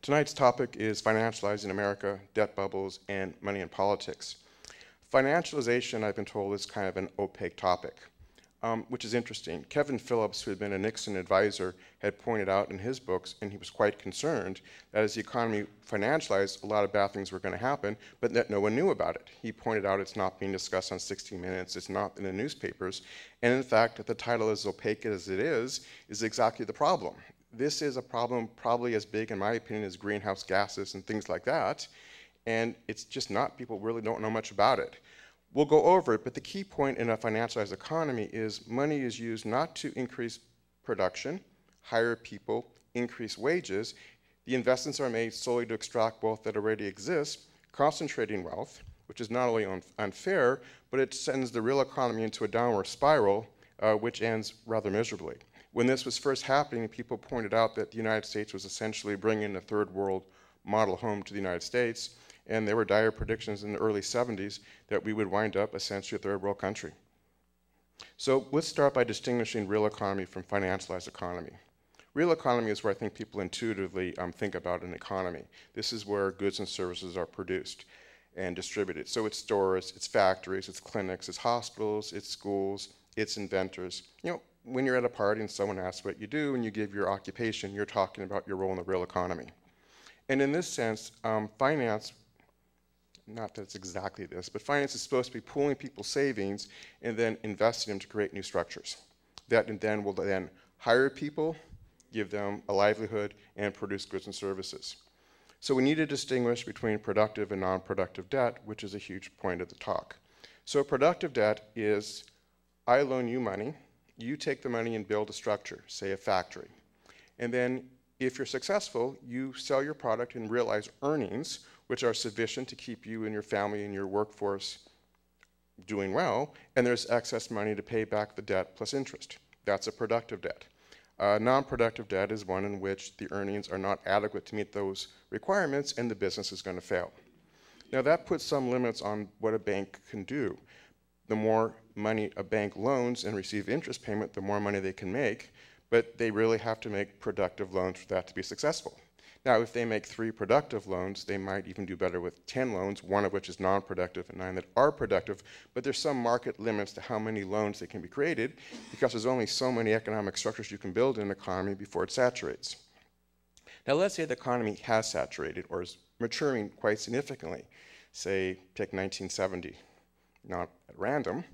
Tonight's topic is Financializing America, Debt Bubbles, and Money in Politics. Financialization, I've been told, is kind of an opaque topic, which is interesting. Kevin Phillips, who had been a Nixon advisor, had pointed out in his books, and he was quite concerned, that as the economy financialized, a lot of bad things were going to happen, but that no one knew about it. He pointed out it's not being discussed on 60 Minutes, it's not in the newspapers, and in fact, the title, as opaque as it is exactly the problem. This is a problem probably as big, in my opinion, as greenhouse gases and things like that, and it's just not. People really don't know much about it. We'll go over it, but the key point in a financialized economy is money is used not to increase production, hire people, increase wages. The investments are made solely to extract wealth that already exists, concentrating wealth, which is not only unfair, but it sends the real economy into a downward spiral, which ends rather miserably. When this was first happening, people pointed out that the United States was essentially bringing a third world model home to the United States, and there were dire predictions in the early 70s that we would wind up essentially a third world country. So let's start by distinguishing real economy from financialized economy. Real economy is where I think people intuitively think about an economy. This is where goods and services are produced and distributed. So it's stores, it's factories, it's clinics, it's hospitals, it's schools, it's inventors. When you're at a party and someone asks what you do and you give your occupation, you're talking about your role in the real economy. And in this sense, finance, not that it's exactly this, but finance is supposed to be pooling people's savings and then investing them to create new structures. That then will then hire people, give them a livelihood, and produce goods and services. So we need to distinguish between productive and non-productive debt, which is a huge point of the talk. So productive debt is, I loan you money, you take the money and build a structure, say a factory. And then if you're successful, you sell your product and realize earnings, which are sufficient to keep you and your family and your workforce doing well, and there's excess money to pay back the debt plus interest. That's a productive debt. Non-productive debt is one in which the earnings are not adequate to meet those requirements and the business is going to fail. Now that puts some limits on what a bank can do. The more money a bank loans and receive interest payment, the more money they can make, but they really have to make productive loans for that to be successful. Now, if they make 3 productive loans, they might even do better with 10 loans, one of which is non-productive and 9 that are productive, but there's some market limits to how many loans that can be created because there's only so many economic structures you can build in an economy before it saturates. Now, let's say the economy has saturated or is maturing quite significantly. Say, take 1970. Not at random,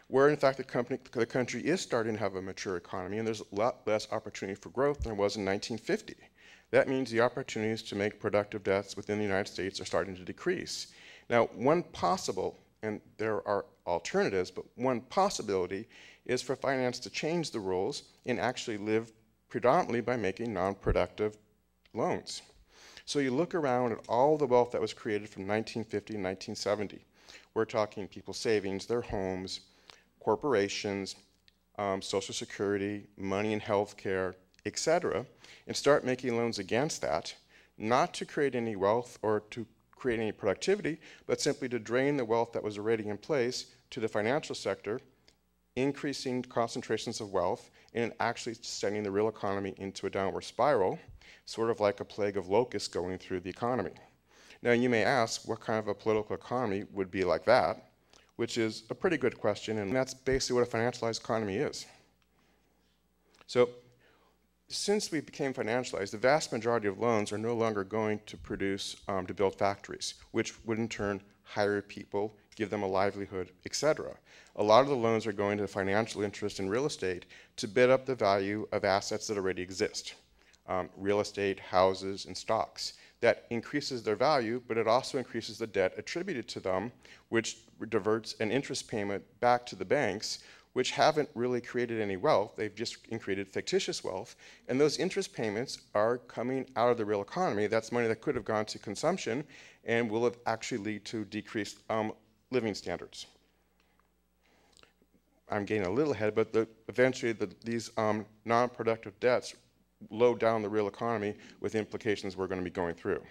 where in fact the country is starting to have a mature economy and there's a lot less opportunity for growth than there was in 1950. That means the opportunities to make productive debts within the United States are starting to decrease. Now, one possible, and there are alternatives, but one possibility is for finance to change the rules and actually live predominantly by making non-productive loans. So you look around at all the wealth that was created from 1950 and 1970. We're talking people's savings, their homes, corporations, Social Security, money in healthcare, etc., and start making loans against that, not to create any wealth or to create any productivity, but simply to drain the wealth that was already in place to the financial sector, increasing concentrations of wealth, and actually sending the real economy into a downward spiral, sort of like a plague of locusts going through the economy. Now, you may ask what kind of a political economy would be like that, which is a pretty good question, and that's basically what a financialized economy is. So, since we became financialized, the vast majority of loans are no longer going to produce, to build factories, which would in turn hire people, give them a livelihood, etc. A lot of the loans are going to financial interest in real estate to bid up the value of assets that already exist, real estate, houses, and stocks. That increases their value, but it also increases the debt attributed to them, which diverts an interest payment back to the banks, which haven't really created any wealth. They've just created fictitious wealth. And those interest payments are coming out of the real economy. That's money that could have gone to consumption and will have actually lead to decreased living standards. I'm getting a little ahead, but eventually these non-productive debts load down the real economy with implications we're going to be going through.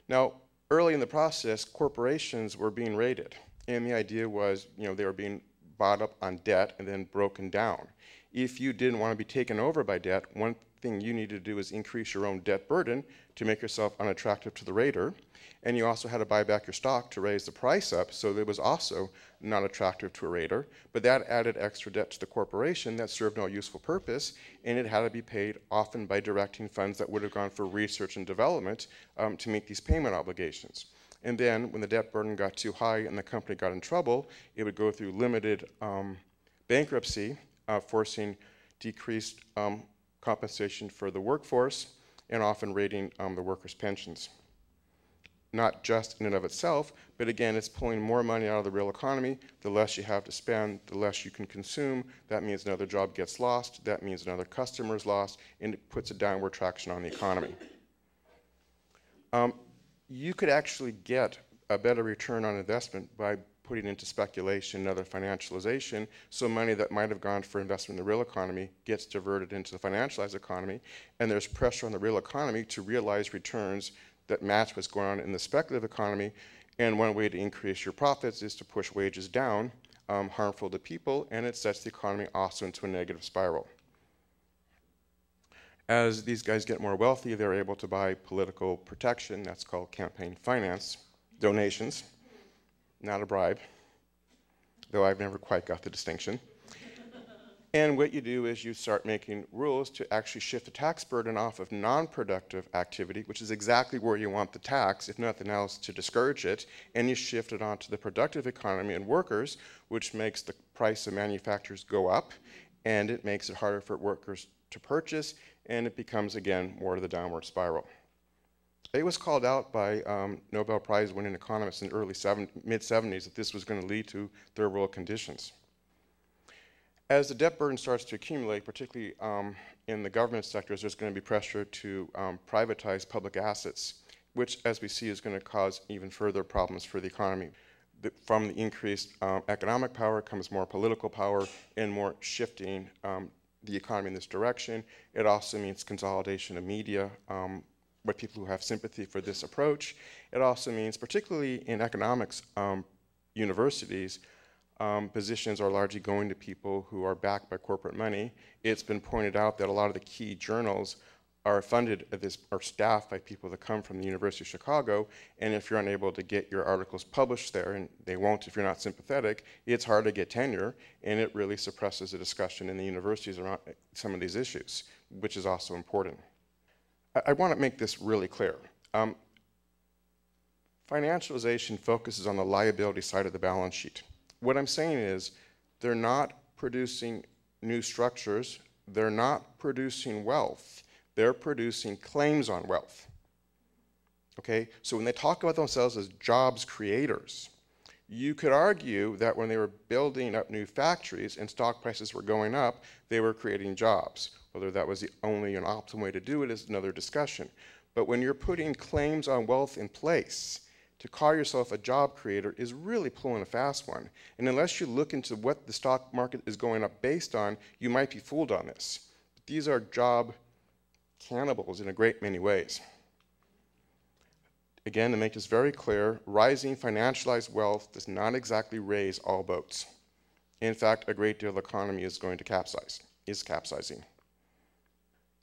Now, early in the process, corporations were being raided, and the idea was, they were being bought up on debt and then broken down. If you didn't want to be taken over by debt, one thing you need to do is increase your own debt burden to make yourself unattractive to the rater. And you also had to buy back your stock to raise the price up, so it was also not attractive to a rater. But that added extra debt to the corporation that served no useful purpose, and it had to be paid often by directing funds that would have gone for research and development to meet these payment obligations. And then when the debt burden got too high and the company got in trouble, it would go through limited bankruptcy, forcing decreased compensation for the workforce and often raiding the workers' pensions. Not just in and of itself, but again, it's pulling more money out of the real economy. The less you have to spend, the less you can consume. That means another job gets lost. That means another customer is lost, and it puts a downward traction on the economy. You could actually get a better return on investment by putting into speculation and other financialization, so money that might have gone for investment in the real economy gets diverted into the financialized economy, and there's pressure on the real economy to realize returns that match what's going on in the speculative economy. And one way to increase your profits is to push wages down, harmful to people, and it sets the economy also into a negative spiral. As these guys get more wealthy, they're able to buy political protection. That's called campaign finance, donations, not a bribe, though I've never quite got the distinction. And what you do is you start making rules to actually shift the tax burden off of non-productive activity, which is exactly where you want the tax, if nothing else, to discourage it, and you shift it onto the productive economy and workers, which makes the price of manufacturers go up, and it makes it harder for workers to purchase, and it becomes, again, more of the downward spiral. It was called out by Nobel Prize-winning economists in the early mid-70s that this was going to lead to third world conditions. As the debt burden starts to accumulate, particularly in the government sectors, there's going to be pressure to privatize public assets, which, as we see, is going to cause even further problems for the economy. From the increased economic power comes more political power and more shifting the economy in this direction. It also means consolidation of media, with people who have sympathy for this approach. It also means, particularly in economics universities, positions are largely going to people who are backed by corporate money. It's been pointed out that a lot of the key journals are funded are staffed by people that come from the University of Chicago, and if you're unable to get your articles published there, and they won't if you're not sympathetic, it's hard to get tenure, and it really suppresses the discussion in the universities around some of these issues, which is also important. I want to make this really clear. Financialization focuses on the liability side of the balance sheet. What I'm saying is they're not producing new structures, they're not producing wealth, they're producing claims on wealth. Okay, so when they talk about themselves as jobs creators, you could argue that when they were building up new factories and stock prices were going up, they were creating jobs. Whether that was the only and optimal way to do it is another discussion. But when you're putting claims on wealth in place, to call yourself a job creator is really pulling a fast one. And unless you look into what the stock market is going up based on, you might be fooled on this. But these are job cannibals in a great many ways. Again, to make this very clear, rising financialized wealth does not exactly raise all boats. In fact, a great deal of the economy is going to capsize, is capsizing.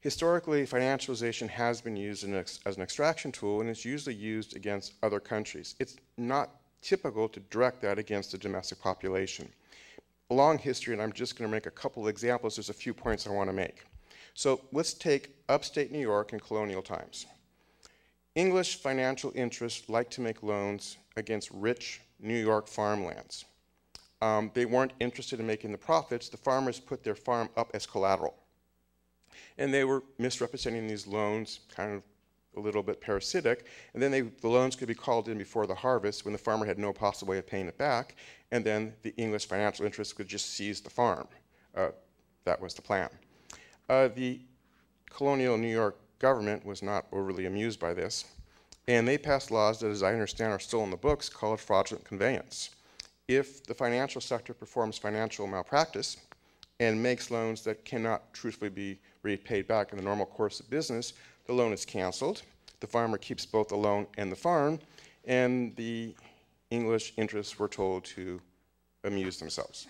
Historically, financialization has been used as an extraction tool, and it's usually used against other countries. It's not typical to direct that against the domestic population. A long history, and I'm just going to make a couple of examples. There's a few points I want to make. So let's take upstate New York in colonial times. English financial interests liked to make loans against rich New York farmlands. They weren't interested in making the profits. The farmers put their farm up as collateral. And they were misrepresenting these loans, kind of a little bit parasitic, and then the loans could be called in before the harvest when the farmer had no possible way of paying it back, and then the English financial interests could just seize the farm. That was the plan. The colonial New York government was not overly amused by this, and they passed laws that, as I understand, are still in the books, called fraudulent conveyance. If the financial sector performs financial malpractice and makes loans that cannot truthfully be repaid back in the normal course of business, the loan is canceled. The farmer keeps both the loan and the farm, and the English interests were told to amuse themselves.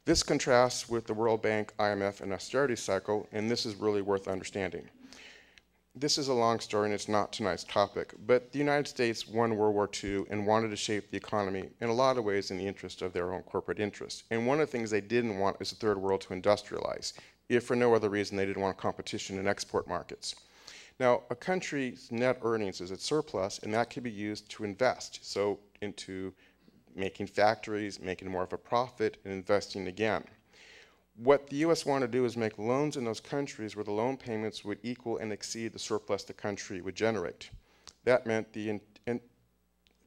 This contrasts with the World Bank, IMF, and austerity cycle, and this is really worth understanding. This is a long story and it's not tonight's topic, but the United States won World War II and wanted to shape the economy in a lot of ways in the interest of their own corporate interests. And one of the things they didn't want is the third world to industrialize, if for no other reason they didn't want competition in export markets. Now, a country's net earnings is its surplus, and that can be used to invest, so into making factories, making more of a profit, and investing again. What the U.S. wanted to do is make loans in those countries where the loan payments would equal and exceed the surplus the country would generate. That meant and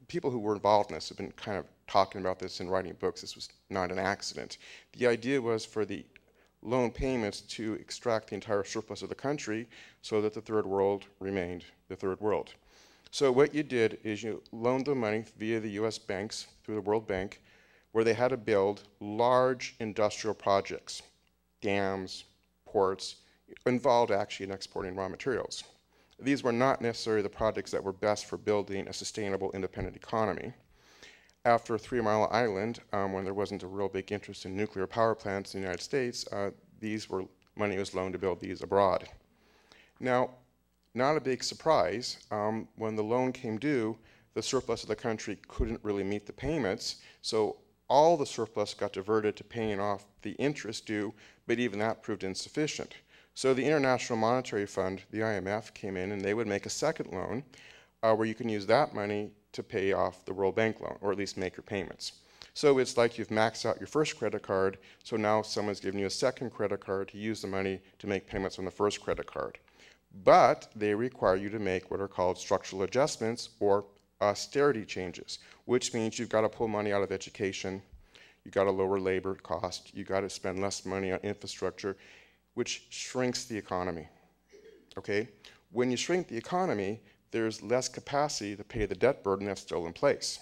people who were involved in this have been kind of talking about this and writing books. This was not an accident. The idea was for the loan payments to extract the entire surplus of the country so that the third world remained the third world. So what you did is you loaned the money via the U.S. banks through the World Bank, where they had to build large industrial projects, dams, ports, involved actually in exporting raw materials. These were not necessarily the projects that were best for building a sustainable independent economy. After 3 Mile Island, when there wasn't a real big interest in nuclear power plants in the United States, money was loaned to build these abroad. Now, not a big surprise, when the loan came due, the surplus of the country couldn't really meet the payments, so all the surplus got diverted to paying off the interest due, but even that proved insufficient. So the International Monetary Fund, the IMF, came in and they would make a second loan where you can use that money to pay off the World Bank loan, or at least make your payments. So it's like you've maxed out your first credit card, so now someone's giving you a second credit card to use the money to make payments on the first credit card. But they require you to make what are called structural adjustments or austerity changes, which means you've got to pull money out of education, you've got to lower labor cost, you've got to spend less money on infrastructure, which shrinks the economy, okay? When you shrink the economy, there's less capacity to pay the debt burden that's still in place.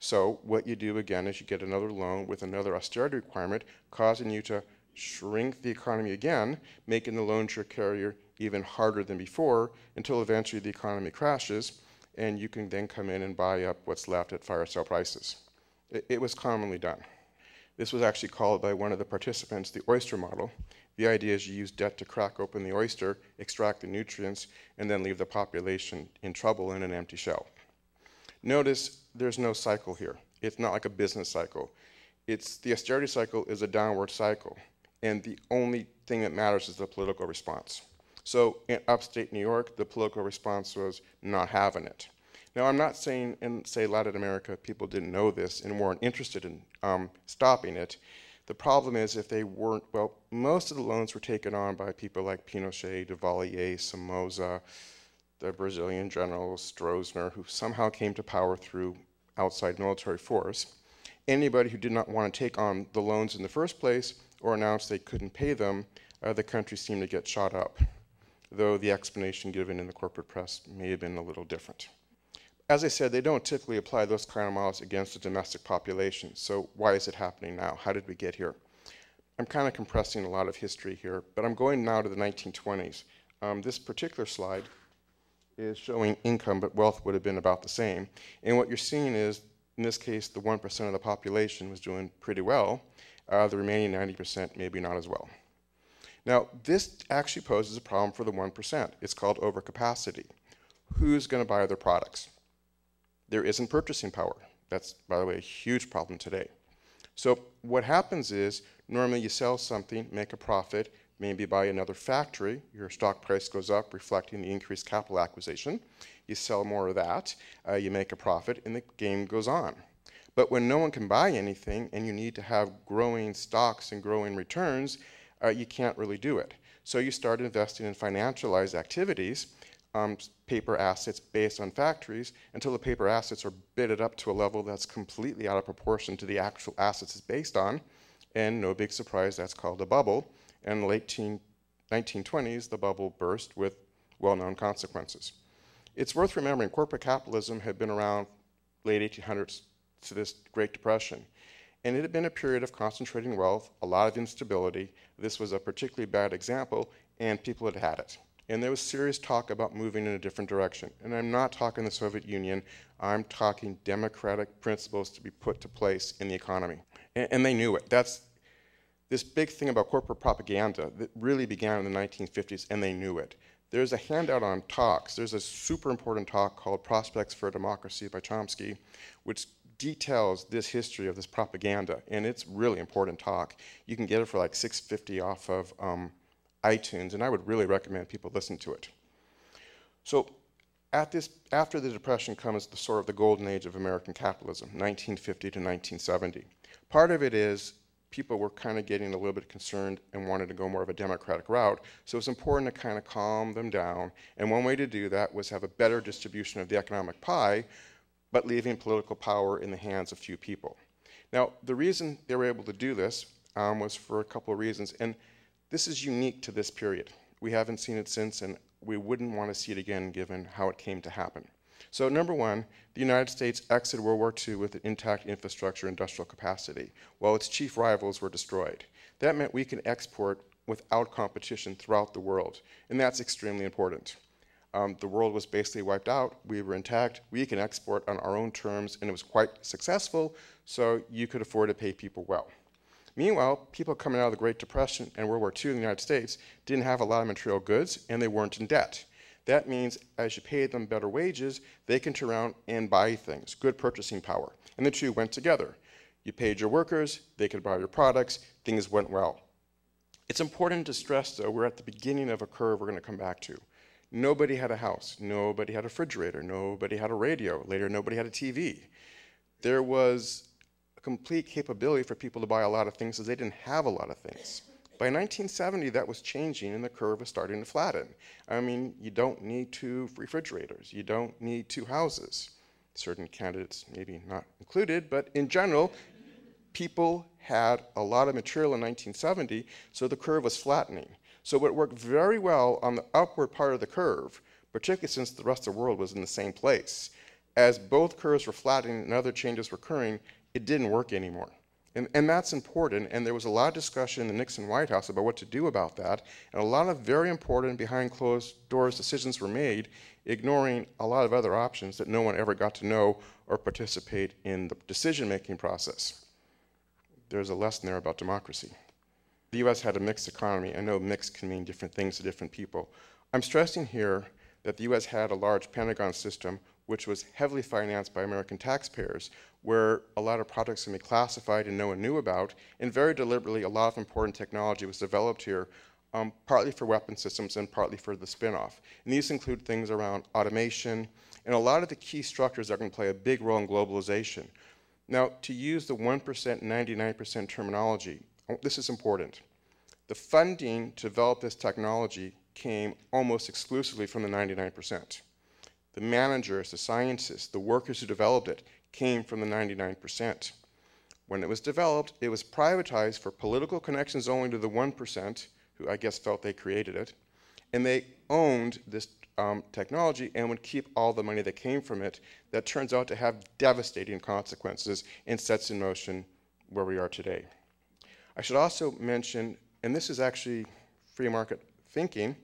So what you do again is you get another loan with another austerity requirement, causing you to shrink the economy again, making the loan carrier even harder than before, until eventually the economy crashes, and you can then come in and buy up what's left at fire sale prices. It was commonly done. This was actually called by one of the participants the oyster model. The idea is you use debt to crack open the oyster, extract the nutrients, and then leave the population in trouble in an empty shell. Notice there's no cycle here. It's not like a business cycle. The austerity cycle is a downward cycle, and the only thing that matters is the political response. So in upstate New York, the political response was not having it. Now, I'm not saying in, say, Latin America, people didn't know this and weren't interested in stopping it. The problem is if they weren't, well, most of the loans were taken on by people like Pinochet, Duvalier, Somoza, the Brazilian general Stroessner, who somehow came to power through outside military force. Anybody who did not want to take on the loans in the first place or announced they couldn't pay them, the country seemed to get shot up, though the explanation given in the corporate press may have been a little different. As I said, they don't typically apply those kind of models against the domestic population, so why is it happening now? How did we get here? I'm kind of compressing a lot of history here, but I'm going now to the 1920s. This particular slide is showing income, but wealth would have been about the same. And what you're seeing is, in this case, the 1% of the population was doing pretty well. The remaining 90% maybe not as well. Now, this actually poses a problem for the 1%. It's called overcapacity. Who's going to buy their products? There isn't purchasing power. That's, by the way, a huge problem today. So what happens is, normally you sell something, make a profit, maybe buy another factory, your stock price goes up, reflecting the increased capital acquisition. You sell more of that, you make a profit, and the game goes on. But when no one can buy anything, and you need to have growing stocks and growing returns, you can't really do it. So you start investing in financialized activities, paper assets based on factories, until the paper assets are bidded up to a level that's completely out of proportion to the actual assets it's based on. And no big surprise, that's called a bubble. And in the late 1920s, the bubble burst with well-known consequences. It's worth remembering corporate capitalism had been around late 1800s to this Great Depression. And it had been a period of concentrating wealth, a lot of instability. This was a particularly bad example, and people had had it. And there was serious talk about moving in a different direction. And I'm not talking the Soviet Union, I'm talking democratic principles to be put to place in the economy. And they knew it. this big thing about corporate propaganda that really began in the 1950s, and they knew it. There's a handout on talks. There's a super important talk called Prospects for Democracy by Chomsky, which details this history of this propaganda, and it's really important talk. You can get it for like $6.50 off of iTunes, and I would really recommend people listen to it. So after the Depression comes the sort of the golden age of American capitalism, 1950 to 1970. Part of it is people were kind of getting a little bit concerned and wanted to go more of a democratic route, so it's important to kind of calm them down, and one way to do that was have a better distribution of the economic pie, but leaving political power in the hands of few people. Now, the reason they were able to do this was for a couple of reasons, and this is unique to this period. We haven't seen it since, and we wouldn't want to see it again given how it came to happen. So number one, the United States exited World War II with an intact infrastructure industrial capacity, while its chief rivals were destroyed. That meant we can export without competition throughout the world, and that's extremely important. The world was basically wiped out, we were intact, we can export on our own terms, and it was quite successful, so you could afford to pay people well. Meanwhile, people coming out of the Great Depression and World War II in the United States didn't have a lot of material goods, and they weren't in debt. That means as you pay them better wages, they can turn around and buy things, good purchasing power. And the two went together. You paid your workers, they could buy your products, things went well. It's important to stress, though, we're at the beginning of a curve we're going to come back to. Nobody had a house, nobody had a refrigerator, nobody had a radio, later nobody had a TV. There was a complete capability for people to buy a lot of things because they didn't have a lot of things. By 1970, that was changing and the curve was starting to flatten. I mean, you don't need 2 refrigerators, you don't need 2 houses. Certain candidates maybe not included, but in general, people had a lot of material in 1970, so the curve was flattening. So it worked very well on the upward part of the curve, particularly since the rest of the world was in the same place. As both curves were flattening and other changes were occurring, it didn't work anymore. And that's important, and there was a lot of discussion in the Nixon White House about what to do about that, and a lot of very important behind closed doors decisions were made, ignoring a lot of other options that no one ever got to know or participate in the decision-making process. There's a lesson there about democracy. The US had a mixed economy. I know mixed can mean different things to different people. I'm stressing here that the US had a large Pentagon system which was heavily financed by American taxpayers, where a lot of projects can be classified and no one knew about, and very deliberately a lot of important technology was developed here, partly for weapon systems and partly for the spin-off. And these include things around automation and a lot of the key structures that are going to play a big role in globalization. Now, to use the 1%, 99% terminology, this is important. The funding to develop this technology came almost exclusively from the 99%. The managers, the scientists, the workers who developed it came from the 99%. When it was developed, it was privatized for political connections only to the 1%, who I guess felt they created it, and they owned this technology and would keep all the money that came from it. That turns out to have devastating consequences and sets in motion where we are today. I should also mention, and this is actually free market thinking,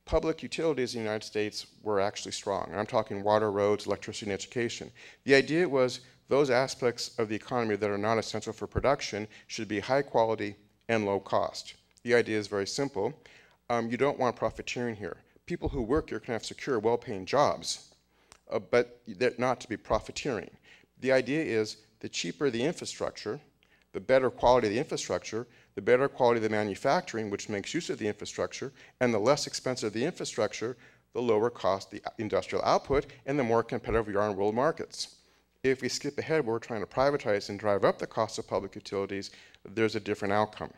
public utilities in the United States were actually strong. And I'm talking water, roads, electricity, and education. The idea was those aspects of the economy that are not essential for production should be high quality and low cost. The idea is very simple. You don't want profiteering here. People who work here can have secure, well-paying jobs, but they're not to be profiteering. The idea is the cheaper the infrastructure, the better quality of the infrastructure, the better quality of the manufacturing, which makes use of the infrastructure, and the less expensive the infrastructure, the lower cost the industrial output, and the more competitive we are in world markets. If we skip ahead where we're trying to privatize and drive up the cost of public utilities, there's a different outcome.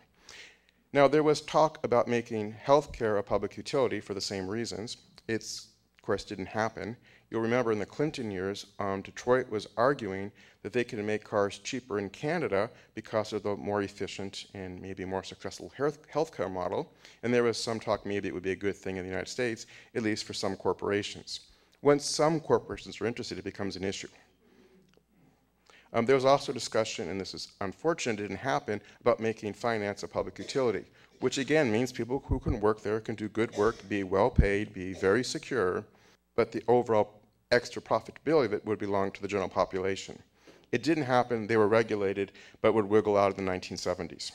Now, there was talk about making healthcare a public utility for the same reasons. It's, of course, didn't happen. You'll remember in the Clinton years, Detroit was arguing that they could make cars cheaper in Canada because of the more efficient and maybe more successful healthcare model. And there was some talk maybe it would be a good thing in the United States, at least for some corporations. Once some corporations are interested, it becomes an issue. There was also discussion, and this is unfortunate, it didn't happen, about making finance a public utility, which again means people who can work there can do good work, be well paid, be very secure, but the overall extra profitability of it would belong to the general population. It didn't happen, they were regulated, but would wiggle out in the 1970s.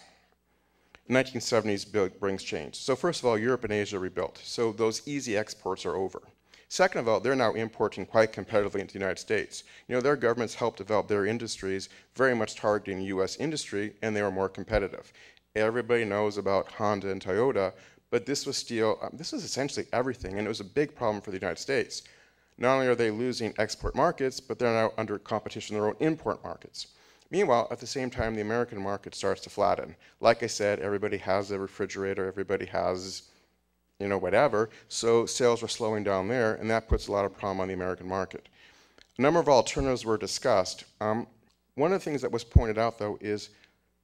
1970s brings change. So first of all, Europe and Asia rebuilt. So those easy exports are over. Second of all, they're now importing quite competitively into the United States. You know, their governments helped develop their industries, very much targeting US industry, and they were more competitive. Everybody knows about Honda and Toyota, but this was essentially everything, and it was a big problem for the United States. Not only are they losing export markets, but they're now under competition in their own import markets. Meanwhile, at the same time, the American market starts to flatten. Like I said, everybody has a refrigerator, everybody has, you know, whatever, so sales are slowing down there, and that puts a lot of problem on the American market. A number of alternatives were discussed. One of the things that was pointed out, though, is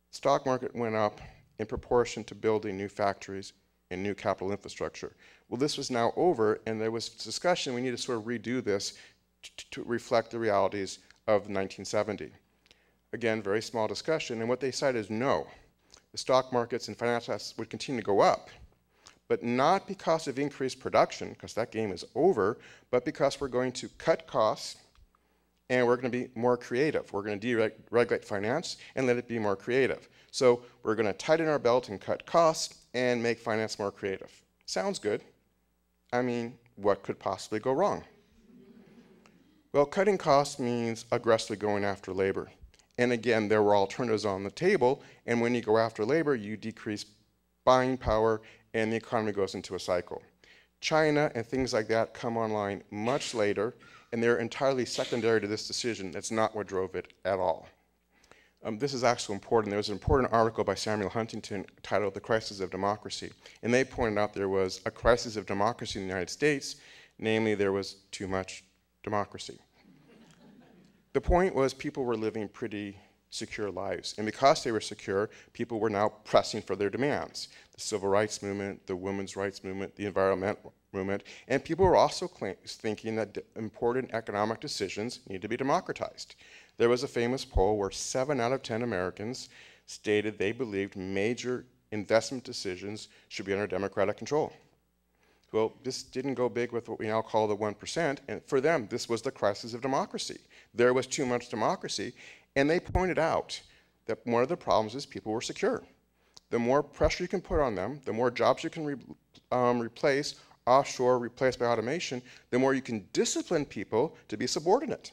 stock market went up in proportion to building new factories and new capital infrastructure. Well, this was now over, and there was discussion, we need to sort of redo this to reflect the realities of 1970. Again, very small discussion, and what they decided is no. The stock markets and financial assets would continue to go up, but not because of increased production, because that game is over, but because we're going to cut costs and we're going to be more creative. We're going to deregulate finance and let it be more creative. So we're going to tighten our belt and cut costs and make finance more creative. Sounds good. I mean, what could possibly go wrong? Well, cutting costs means aggressively going after labor. And again, there were alternatives on the table, and when you go after labor, you decrease buying power, and the economy goes into a cycle. China and things like that come online much later, and they're entirely secondary to this decision. That's not what drove it at all. This is actually important. There was an important article by Samuel Huntington titled The Crisis of Democracy, and they pointed out there was a crisis of democracy in the United States, namely there was too much democracy. The point was people were living pretty secure lives, and because they were secure, people were now pressing for their demands. The civil rights movement, the women's rights movement, the environmental movement, and people were also thinking that important economic decisions need to be democratized. There was a famous poll where 7 out of 10 Americans stated they believed major investment decisions should be under democratic control. Well, this didn't go big with what we now call the 1%, and for them, this was the crisis of democracy. There was too much democracy, and they pointed out that one of the problems is people were secure. The more pressure you can put on them, the more jobs you can replace, offshore, replaced by automation, the more you can discipline people to be subordinate.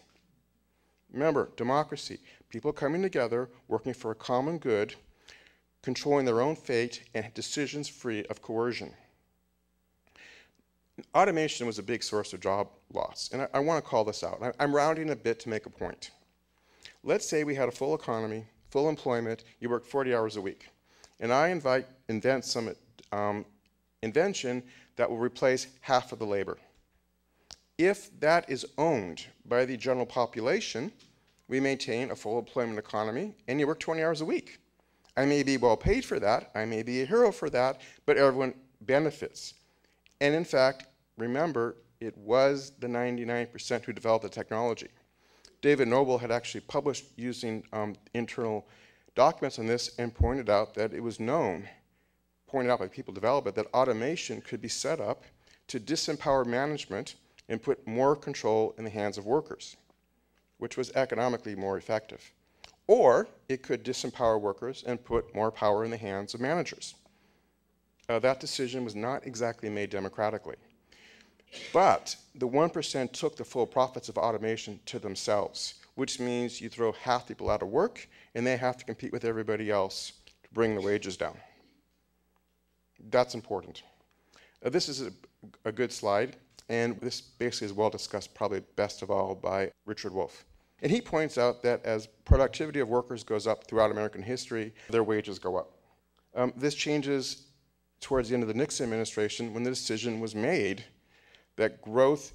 Remember, democracy, people coming together, working for a common good, controlling their own fate, and decisions free of coercion. Automation was a big source of job loss, and I want to call this out. I'm rounding a bit to make a point. Let's say we had a full economy, full employment, you work 40 hours a week, and I invent some invention that will replace half of the labor. If that is owned by the general population, we maintain a full employment economy, and you work 20 hours a week. I may be well paid for that, I may be a hero for that, but everyone benefits. And in fact, remember, it was the 99% who developed the technology. David Noble had actually published using internal documents on this and pointed out that it was known, pointed out by people developing it, that automation could be set up to disempower management and put more control in the hands of workers, which was economically more effective. Or it could disempower workers and put more power in the hands of managers. That decision was not exactly made democratically. But the 1% took the full profits of automation to themselves, which means you throw half the people out of work and they have to compete with everybody else to bring the wages down. That's important. This is a good slide, and this basically is well discussed, probably best of all, by Richard Wolff. And he points out that as productivity of workers goes up throughout American history, their wages go up. This changes towards the end of the Nixon administration when the decision was made that growth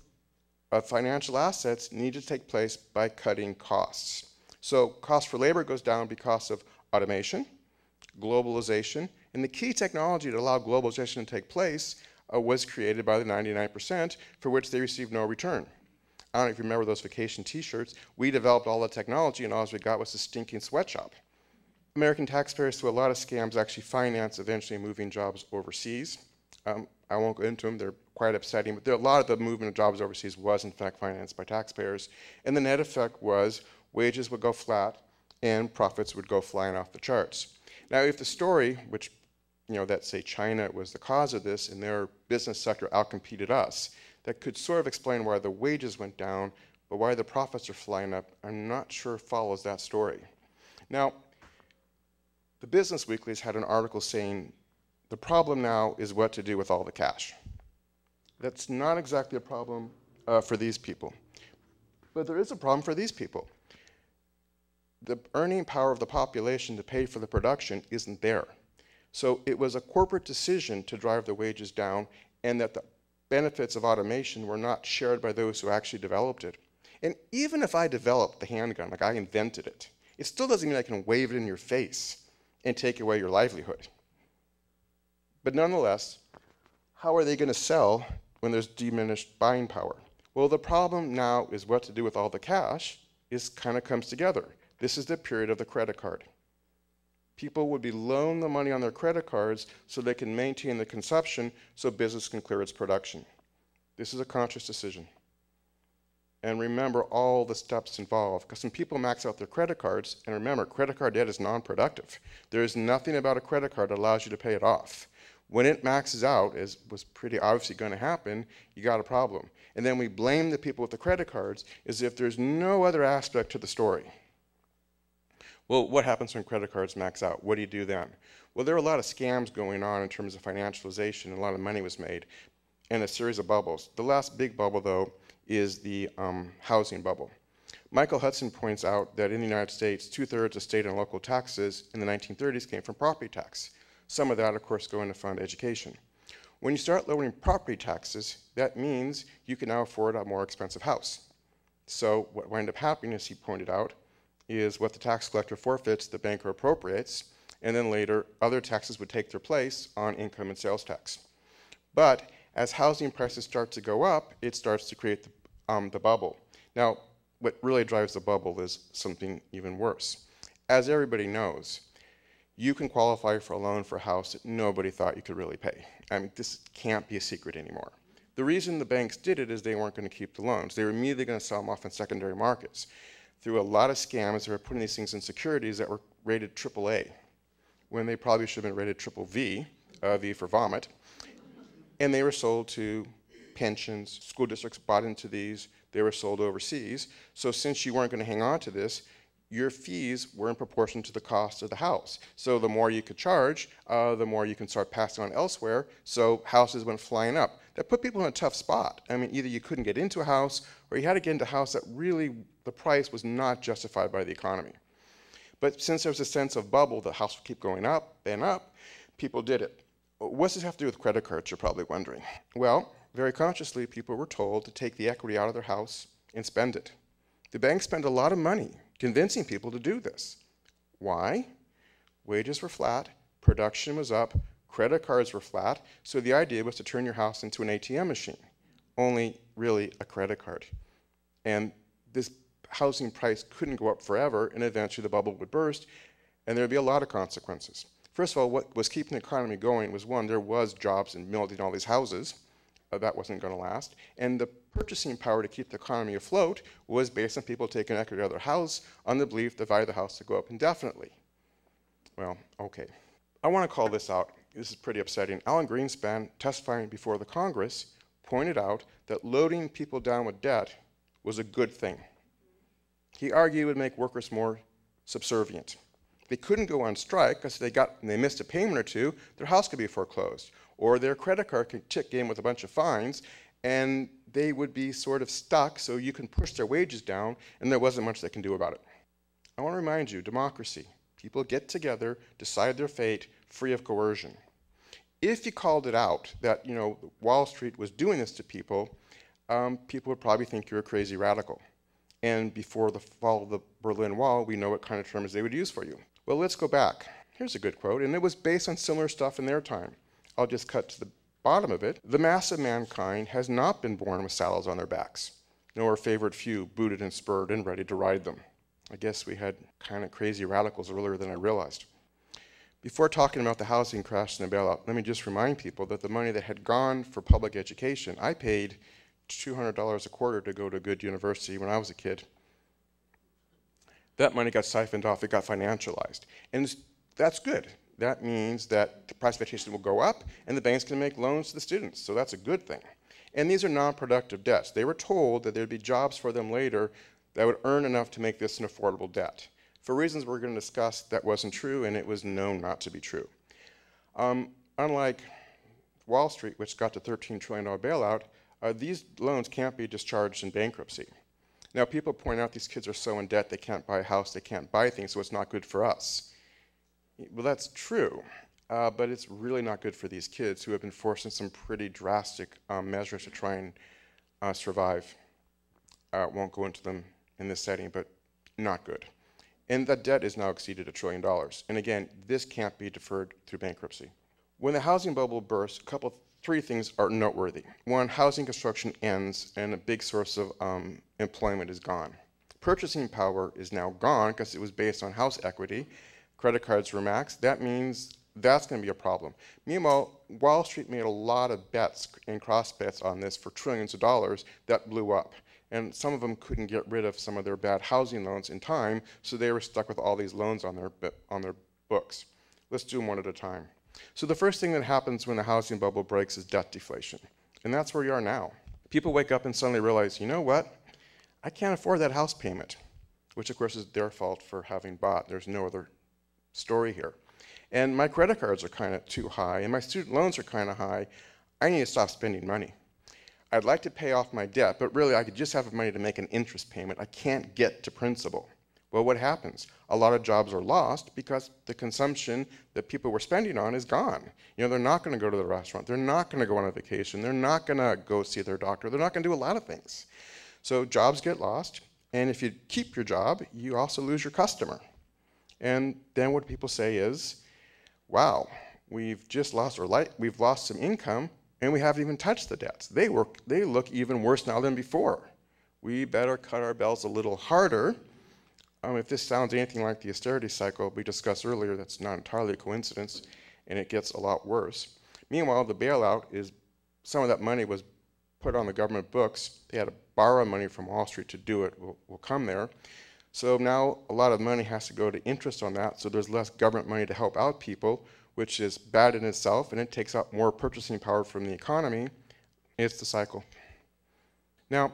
of financial assets needed to take place by cutting costs. So cost for labor goes down because of automation, globalization, and the key technology to allow globalization to take place was created by the 99%, for which they received no return. I don't know if you remember those vacation t-shirts. We developed all the technology, and all we got was a stinking sweatshop. American taxpayers, through a lot of scams, actually finance eventually moving jobs overseas. I won't go into them, they're quite upsetting, but a lot of the movement of jobs overseas was in fact financed by taxpayers. And the net effect was wages would go flat and profits would go flying off the charts. Now if the story, which that say China was the cause of this and their business sector outcompeted us, that could sort of explain why the wages went down, but why the profits are flying up, I'm not sure follows that story. Now, the Business Weekly's had an article saying, the problem now is what to do with all the cash. That's not exactly a problem for these people. But there is a problem for these people. The earning power of the population to pay for the production isn't there. So it was a corporate decision to drive the wages down, and that the benefits of automation were not shared by those who actually developed it. And even if I developed the handgun, like I invented it, it still doesn't mean I can wave it in your face and take away your livelihood. But nonetheless, how are they going to sell when there's diminished buying power? Well, the problem now is what to do with all the cash kind of comes together. This is the period of the credit card. People would be loaned the money on their credit cards so they can maintain the consumption so business can clear its production. This is a conscious decision. And remember all the steps involved, because when people max out their credit cards, and remember, credit card debt is non-productive. There is nothing about a credit card that allows you to pay it off. When it maxes out, as was pretty obviously going to happen, you got a problem. And then we blame the people with the credit cards as if there's no other aspect to the story. Well, what happens when credit cards max out? What do you do then? Well, there are a lot of scams going on in terms of financialization, and a lot of money was made, and a series of bubbles. The last big bubble, though, is the housing bubble. Michael Hudson points out that in the United States, 2/3 of state and local taxes in the 1930s came from property tax. Some of that, of course, going to fund education. When you start lowering property taxes, that means you can now afford a more expensive house. So what wound up happening, as he pointed out, is what the tax collector forfeits, the banker appropriates, and then later other taxes would take their place on income and sales tax. But as housing prices start to go up, it starts to create the bubble. Now, what really drives the bubble is something even worse. As everybody knows, you can qualify for a loan for a house that nobody thought you could really pay. I mean, this can't be a secret anymore. The reason the banks did it is they weren't going to keep the loans. They were immediately going to sell them off in secondary markets. Through a lot of scams, they were putting these things in securities that were rated AAA, when they probably should have been rated triple V, V for vomit. And they were sold to pensions. School districts bought into these. They were sold overseas. So since you weren't going to hang on to this, your fees were in proportion to the cost of the house. So the more you could charge, the more you can start passing on elsewhere. So houses went flying up. That put people in a tough spot. I mean, either you couldn't get into a house, or you had to get into a house that really, the price was not justified by the economy. But since there was a sense of bubble, the house would keep going up and up, people did it. What's this have to do with credit cards, you're probably wondering? Well, very consciously, people were told to take the equity out of their house and spend it. The banks spent a lot of money convincing people to do this. Why? Wages were flat, production was up, credit cards were flat, so the idea was to turn your house into an ATM machine, only really a credit card. And this housing price couldn't go up forever, and eventually the bubble would burst, and there would be a lot of consequences. First of all, what was keeping the economy going was, one, there was jobs in building all these houses. That wasn't going to last. And the purchasing power to keep the economy afloat was based on people taking equity out of their house on the belief the value of the house would go up indefinitely. Well, okay. I want to call this out. This is pretty upsetting. Alan Greenspan, testifying before the Congress, pointed out that loading people down with debt was a good thing. He argued it would make workers more subservient. They couldn't go on strike because they missed a payment or two, their house could be foreclosed, or their credit card could tick in with a bunch of fines, and they would be sort of stuck, so you can push their wages down, and there wasn't much they can do about it. I want to remind you, democracy. People get together, decide their fate, free of coercion. If you called it out that, Wall Street was doing this to people, people would probably think you're a crazy radical. And before the fall of the Berlin Wall, we know what kind of terms they would use for you. Well, let's go back. Here's a good quote, and it was based on similar stuff in their time. I'll just cut to the bottom of it. The mass of mankind has not been born with saddles on their backs, nor a favored few booted and spurred and ready to ride them. I guess we had kind of crazy radicals earlier than I realized. Before talking about the housing crash and the bailout, let me just remind people that the money that had gone for public education, I paid $200 a quarter to go to a good university when I was a kid. That money got siphoned off, it got financialized. And that's good. that means that the privatization will go up and the banks can make loans to the students. So that's a good thing. And these are non-productive debts. They were told that there'd be jobs for them later that would earn enough to make this an affordable debt. For reasons we're going to discuss, that wasn't true, and it was known not to be true. Unlike Wall Street, which got to $13 trillion bailout, these loans can't be discharged in bankruptcy. Now, people point out these kids are so in debt they can't buy a house, they can't buy things, so it's not good for us. Well, that's true, but it's really not good for these kids who have been forced in some pretty drastic measures to try and survive. Won't go into them in this setting, but not good. And that debt is now exceeded $1 trillion. And again, this can't be deferred through bankruptcy. When the housing bubble bursts, three things are noteworthy. One, housing construction ends and a big source of employment is gone. Purchasing power is now gone because it was based on house equity. Credit cards were maxed. That means that's going to be a problem. Meanwhile, Wall Street made a lot of bets and cross bets on this for trillions of dollars that blew up. And some of them couldn't get rid of some of their bad housing loans in time, so they were stuck with all these loans on their books. Let's do them one at a time. So the first thing that happens when the housing bubble breaks is debt deflation. And that's where we are now. People wake up and suddenly realize, you know what? I can't afford that house payment, which of course is their fault for having bought. There's no other story here. And my credit cards are kind of too high, and my student loans are kind of high. I need to stop spending money. I'd like to pay off my debt, but really I could just have money to make an interest payment. I can't get to principal. Well, what happens? A lot of jobs are lost because the consumption that people were spending on is gone. You know, they're not going to go to the restaurant. They're not going to go on a vacation. They're not going to go see their doctor. They're not going to do a lot of things. So jobs get lost, and if you keep your job, you also lose your customer. And then what people say is, wow, we've just lost we've lost some income, and we haven't even touched the debts. They look even worse now than before. We better cut our bells a little harder. If this sounds anything like the austerity cycle we discussed earlier, that's not entirely a coincidence, and it gets a lot worse. Meanwhile, the bailout is, some of that money was put on the government books. They had to borrow money from Wall Street to do it. We'll come there. So now a lot of money has to go to interest on that, so there's less government money to help out people, which is bad in itself, and it takes out more purchasing power from the economy. It's the cycle. Now,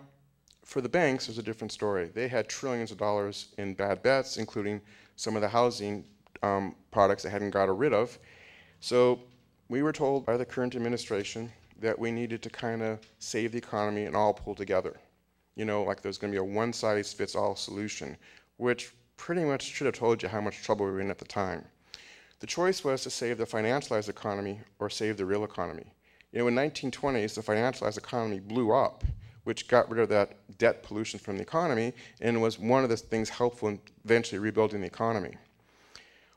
for the banks, there's a different story. They had trillions of dollars in bad bets, including some of the housing products they hadn't got rid of. So we were told by the current administration that we needed to kind of save the economy and all pull together. You know, like there's going to be a one-size-fits-all solution, which pretty much should have told you how much trouble we were in at the time. The choice was to save the financialized economy or save the real economy. You know, in the 1920s, the financialized economy blew up, which got rid of that debt pollution from the economy and was one of the things helpful in eventually rebuilding the economy.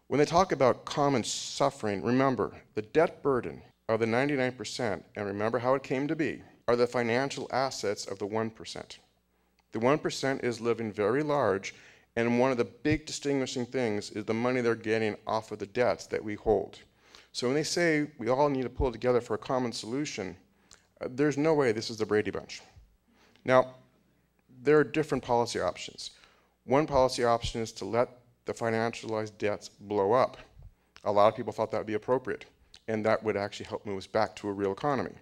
When they talk about common suffering, remember, the debt burden of the 99%, and remember how it came to be, are the financial assets of the 1%. The 1% is living very large, and one of the big distinguishing things is the money they're getting off of the debts that we hold. So when they say we all need to pull together for a common solution, there's no way this is the Brady Bunch. Now, there are different policy options. One policy option is to let the financialized debts blow up. A lot of people thought that would be appropriate, and that would actually help move us back to a real economy.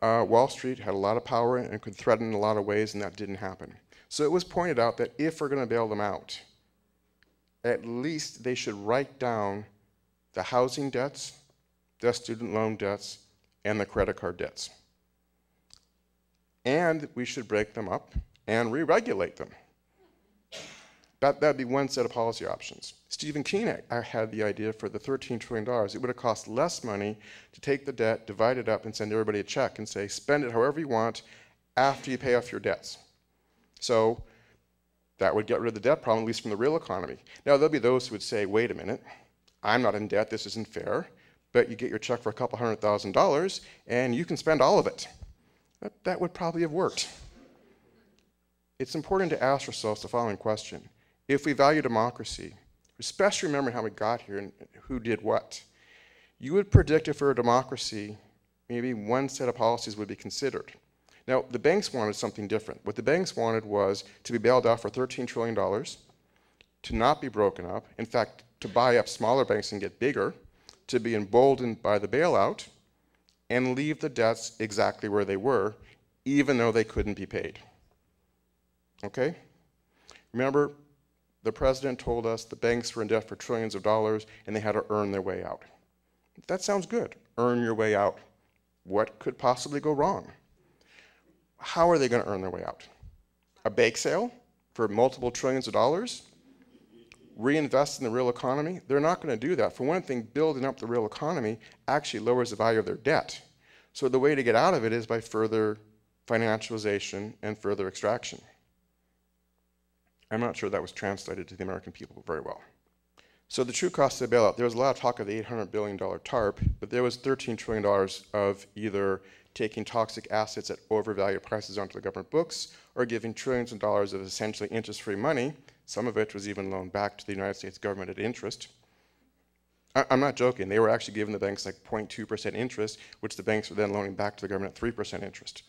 Wall Street had a lot of power and could threaten in a lot of ways, and that didn't happen. So it was pointed out that if we're going to bail them out, at least they should write down the housing debts, the student loan debts, and the credit card debts. And we should break them up and re-regulate them. That'd be one set of policy options. Stephen King had the idea for the $13 trillion. It would have cost less money to take the debt, divide it up, and send everybody a check and say, spend it however you want after you pay off your debts. So that would get rid of the debt problem, at least from the real economy. Now, there'll be those who would say, wait a minute, I'm not in debt, this isn't fair, but you get your check for a couple $100,000 and you can spend all of it. That would probably have worked. It's important to ask ourselves the following question. If we value democracy, especially remembering how we got here and who did what, you would predict if we were a democracy, maybe one set of policies would be considered. Now, the banks wanted something different. What the banks wanted was to be bailed out for $13 trillion, to not be broken up, in fact, to buy up smaller banks and get bigger, to be emboldened by the bailout and leave the debts exactly where they were, even though they couldn't be paid. Okay? Remember, the president told us the banks were in debt for trillions of dollars and they had to earn their way out. That sounds good. Earn your way out. What could possibly go wrong? How are they going to earn their way out? A bake sale for multiple trillions of dollars? Reinvest in the real economy? They're not going to do that. For one thing, building up the real economy actually lowers the value of their debt. So the way to get out of it is by further financialization and further extraction. I'm not sure that was translated to the American people very well. So the true cost of the bailout, there was a lot of talk of the $800 billion TARP, but there was $13 trillion of either taking toxic assets at overvalued prices onto the government books or giving trillions of dollars of essentially interest-free money, some of which was even loaned back to the United States government at interest. I'm not joking. They were actually giving the banks like 0.2% interest, which the banks were then loaning back to the government at 3% interest.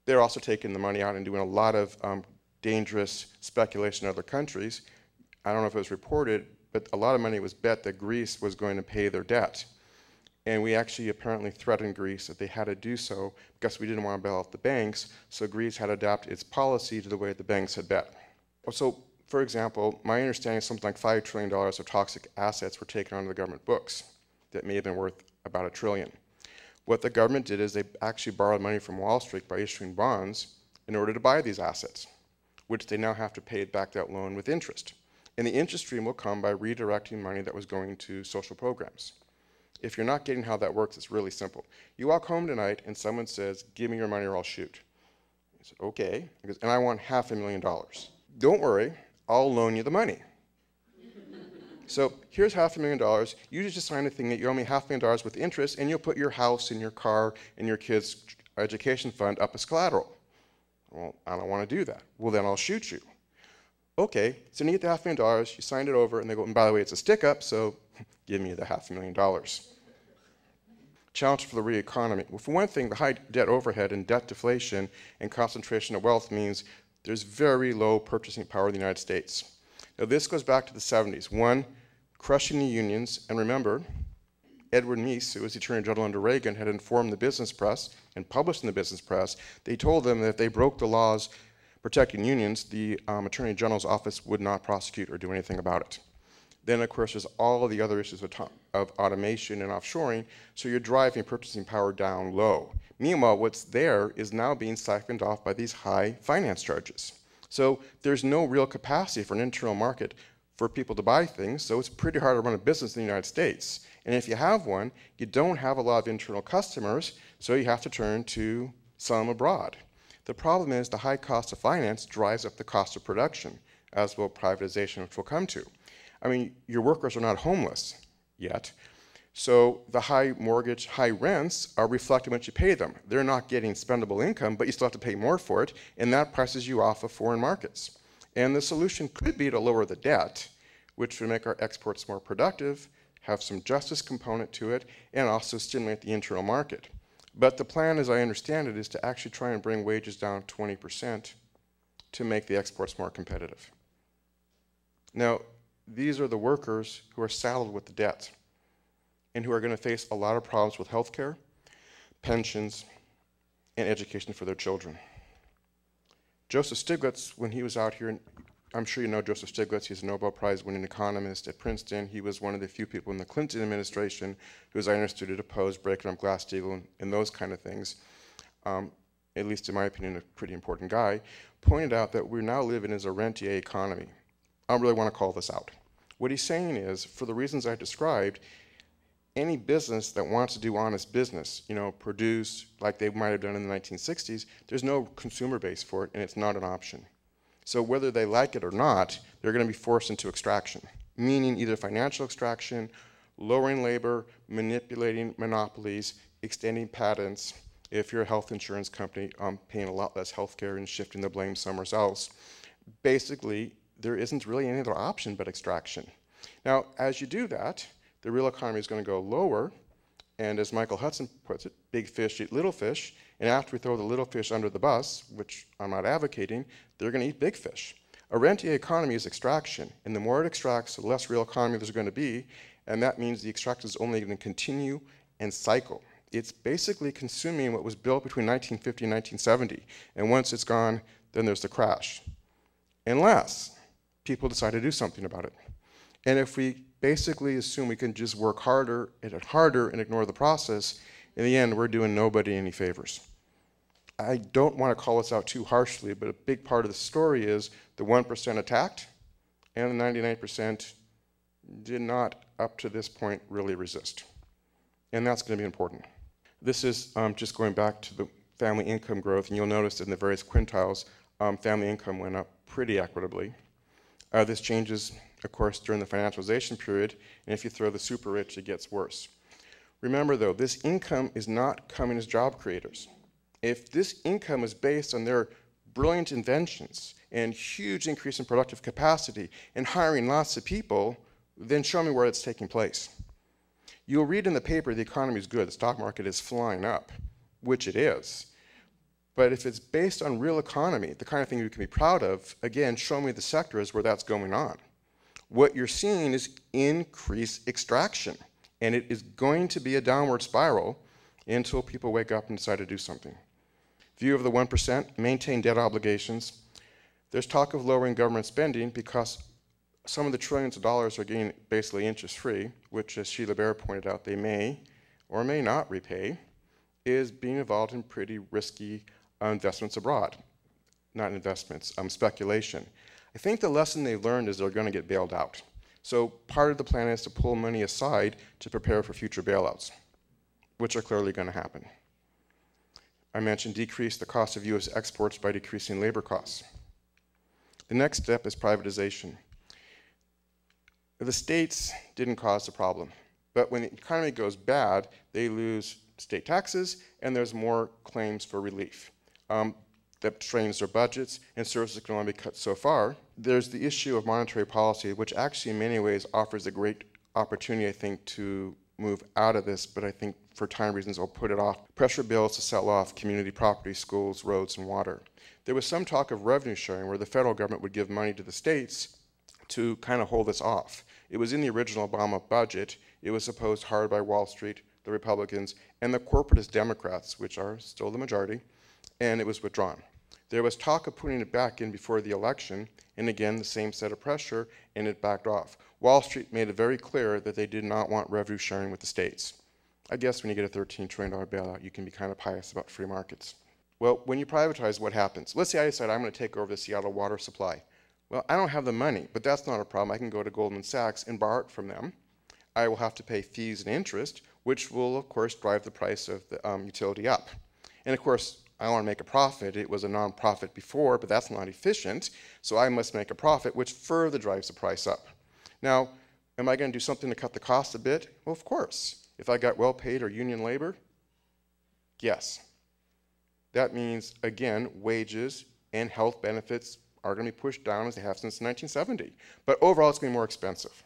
They're also taking the money out and doing a lot of dangerous speculation in other countries. I don't know if it was reported, but a lot of money was bet that Greece was going to pay their debt. And we actually apparently threatened Greece that they had to do so because we didn't want to bail out the banks, so Greece had to adapt its policy to the way the banks had bet. So, for example, my understanding is something like $5 trillion of toxic assets were taken onto the government books that may have been worth about $1 trillion. What the government did is they actually borrowed money from Wall Street by issuing bonds in order to buy these assets, which they now have to pay back that loan with interest. And the interest stream will come by redirecting money that was going to social programs. If you're not getting how that works, it's really simple. You walk home tonight and someone says, "Give me your money or I'll shoot." You said, "Okay," he goes, "and I want $500,000. Don't worry, I'll loan you the money." So here's $500,000. You just sign a thing that you owe me $500,000 with interest, and you'll put your house and your car and your kid's education fund up as collateral. Well, I don't want to do that. Well, then I'll shoot you. Okay, so you get the $500,000, you signed it over, and they go, "And by the way, it's a stick-up, so give me the $500,000. Challenge for the real economy. Well, for one thing, the high debt overhead and debt deflation and concentration of wealth means there's very low purchasing power in the United States. Now, this goes back to the 70s. One, crushing the unions, and remember, Edward Meese, who was the Attorney General under Reagan, had informed the business press and published in the business press. They told them that if they broke the laws protecting unions, the Attorney General's office would not prosecute or do anything about it. Then, of course, there's all the other issues of automation and offshoring, so you're driving purchasing power down low. Meanwhile, what's there is now being siphoned off by these high finance charges. So there's no real capacity for an internal market for people to buy things, so it's pretty hard to run a business in the United States. And if you have one, you don't have a lot of internal customers, so you have to turn to some abroad. The problem is the high cost of finance drives up the cost of production, as will privatization, which we'll come to. I mean, your workers are not homeless yet, so the high mortgage, high rents are reflecting what you pay them. They're not getting spendable income, but you still have to pay more for it, and that prices you off of foreign markets. And the solution could be to lower the debt, which would make our exports more productive, have some justice component to it, and also stimulate the internal market. But the plan, as I understand it, is to actually try and bring wages down 20% to make the exports more competitive. Now, these are the workers who are saddled with the debt and who are going to face a lot of problems with health care, pensions, and education for their children. Joseph Stiglitz, when he was out here, and I'm sure you know Joseph Stiglitz, he's a Nobel Prize-winning economist at Princeton. He was one of the few people in the Clinton administration who, as I understood it, opposed breaking up Glass-Steagall and those kind of things. At least in my opinion, a pretty important guy, pointed out that we're now living as a rentier economy. I don't really want to call this out. What he's saying is, for the reasons I described, any business that wants to do honest business, produce like they might have done in the 1960s, there's no consumer base for it, and it's not an option. So whether they like it or not, they're going to be forced into extraction, meaning either financial extraction, lowering labor, manipulating monopolies, extending patents. If you're a health insurance company, paying a lot less health care and shifting the blame somewhere else. Basically, there isn't really any other option but extraction. Now, as you do that, the real economy is going to go lower, and as Michael Hudson puts it, big fish eat little fish, and after we throw the little fish under the bus, which I'm not advocating, they're going to eat big fish. A rentier economy is extraction, and the more it extracts, the less real economy there's going to be, And that means the extraction is only going to continue and cycle. It's basically consuming what was built between 1950 and 1970. And once it's gone, then there's the crash. Unless people decide to do something about it. And if we basically assume we can just work harder and ignore the process, in the end, we're doing nobody any favors. I don't want to call this out too harshly, but a big part of the story is the 1% attacked, and the 99% did not, up to this point, really resist. And that's going to be important. This is just going back to the family income growth, and you'll notice in the various quintiles, family income went up pretty equitably. This changes, of course, during the financialization period, and if you throw the super rich, it gets worse. Remember, though, this income is not coming as job creators. If this income is based on their brilliant inventions and huge increase in productive capacity and hiring lots of people, then show me where it's taking place. You'll read in the paper the economy is good, the stock market is flying up, which it is. But if it's based on real economy, the kind of thing you can be proud of, again, show me the sectors where that's going on. What you're seeing is increased extraction, and it is going to be a downward spiral until people wake up and decide to do something. View of the 1%, maintain debt obligations. There's talk of lowering government spending because some of the trillions of dollars are getting basically interest-free, which, as Sheila Bair pointed out, they may or may not repay, is being involved in pretty risky investments abroad. Not investments, speculation. I think the lesson they learned is they're going to get bailed out. So part of the plan is to pull money aside to prepare for future bailouts, which are clearly going to happen. I mentioned decrease the cost of U.S. exports by decreasing labor costs. The next step is privatization. The states didn't cause the problem, but when the economy goes bad, they lose state taxes and there's more claims for relief. That strains their budgets and services can only be cut so far. There's the issue of monetary policy, which actually in many ways offers a great opportunity, I think, to move out of this, but I think for time reasons I'll put it off. Pressure bills to sell off community property, schools, roads, and water. There was some talk of revenue sharing where the federal government would give money to the states to kind of hold this off. It was in the original Obama budget. It was opposed hard by Wall Street, the Republicans, and the corporatist Democrats, which are still the majority, and it was withdrawn. There was talk of putting it back in before the election, and again, the same set of pressure, and it backed off. Wall Street made it very clear that they did not want revenue sharing with the states. I guess when you get a $13 trillion bailout, you can be kind of pious about free markets. Well, when you privatize, what happens? Let's say I decide I'm going to take over the Seattle water supply. Well, I don't have the money, but that's not a problem. I can go to Goldman Sachs and borrow it from them. I will have to pay fees and interest, which will, of course, drive the price of the utility up. And, of course, I want to make a profit. It was a nonprofit before, but that's not efficient, so I must make a profit, which further drives the price up. Now, am I going to do something to cut the cost a bit? Well, of course. If I got well-paid or union labor, yes. That means, again, wages and health benefits are going to be pushed down as they have since 1970. But overall, it's going to be more expensive.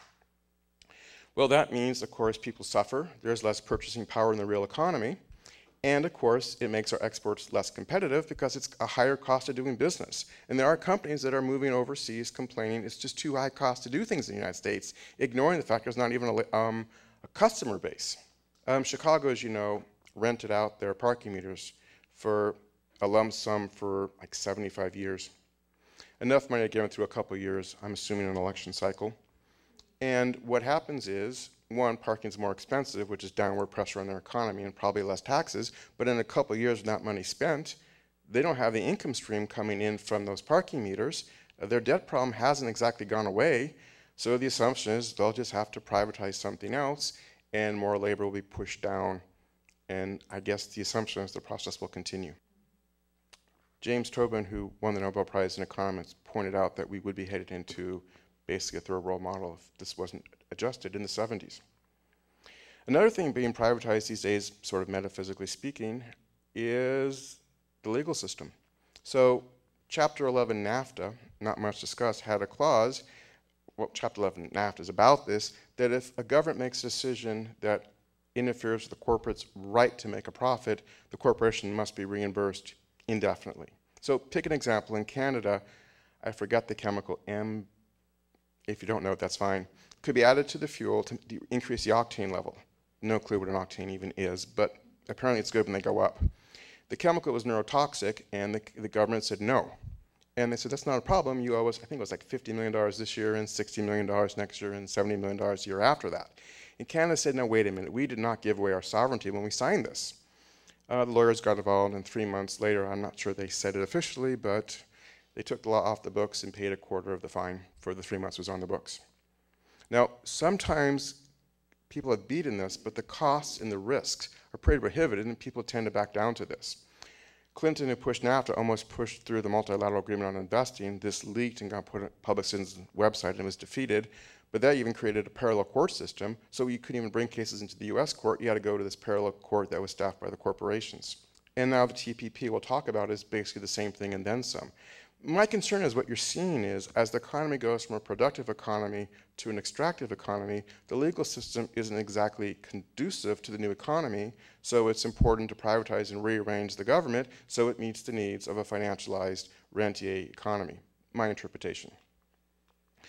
Well, that means, of course, people suffer. There's less purchasing power in the real economy. And, of course, it makes our exports less competitive because it's a higher cost of doing business. And there are companies that are moving overseas complaining it's just too high cost to do things in the United States, ignoring the fact there's not even a customer base. Chicago, as you know, rented out their parking meters for a lump sum for like 75 years. Enough money to get them through a couple of years, I'm assuming an election cycle. And what happens is, one, parking is more expensive, which is downward pressure on their economy and probably less taxes, but in a couple of years with that money spent, they don't have the income stream coming in from those parking meters. Their debt problem hasn't exactly gone away, so the assumption is they'll just have to privatize something else and more labor will be pushed down, and I guess the assumption is the process will continue. James Tobin, who won the Nobel Prize in economics, pointed out that we would be headed into basically a third world model if this wasn't adjusted in the 70s. Another thing being privatized these days, sort of metaphysically speaking, is the legal system. So Chapter 11 NAFTA, not much discussed, had a clause, well, Chapter 11 NAFTA is about this, that if a government makes a decision that interferes with the corporate's right to make a profit, the corporation must be reimbursed indefinitely. So pick an example. In Canada, I forgot the chemical M. If you don't know it, that's fine. could be added to the fuel to increase the octane level. No clue what an octane even is, but apparently it's good when they go up. The chemical was neurotoxic, and the government said no. And they said, that's not a problem. You owe us, I think it was like $50 million this year, and $60 million next year, and $70 million the year after that. And Canada said, no, wait a minute. We did not give away our sovereignty when we signed this. The lawyers got involved, and 3 months later, I'm not sure they said it officially, but they took the law off the books and paid a quarter of the fine for the 3 months it was on the books. Now, sometimes people have beaten this, but the costs and the risks are pretty prohibitive, and people tend to back down to this. Clinton, who pushed NAFTA, almost pushed through the multilateral agreement on investing. This leaked and got put on Public Citizen's website and was defeated. But that even created a parallel court system, so you couldn't even bring cases into the US court. You had to go to this parallel court that was staffed by the corporations. And now the T.P.P. we'll talk about is basically the same thing and then some. My concern is what you're seeing is, as the economy goes from a productive economy to an extractive economy, the legal system isn't exactly conducive to the new economy, so it's important to privatize and rearrange the government so it meets the needs of a financialized rentier economy, my interpretation.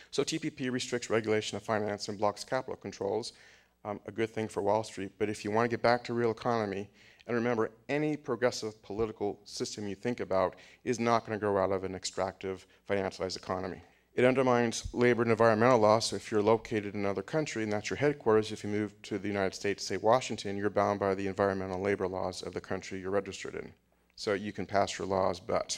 So T.P.P. restricts regulation of finance and blocks capital controls, a good thing for Wall Street, but if you want to get back to real economy, and remember, any progressive political system you think about is not going to grow out of an extractive, financialized economy. It undermines labor and environmental law, so if you're located in another country and that's your headquarters, if you move to the United States, say Washington, you're bound by the environmental and labor laws of the country you're registered in. So you can pass your laws, but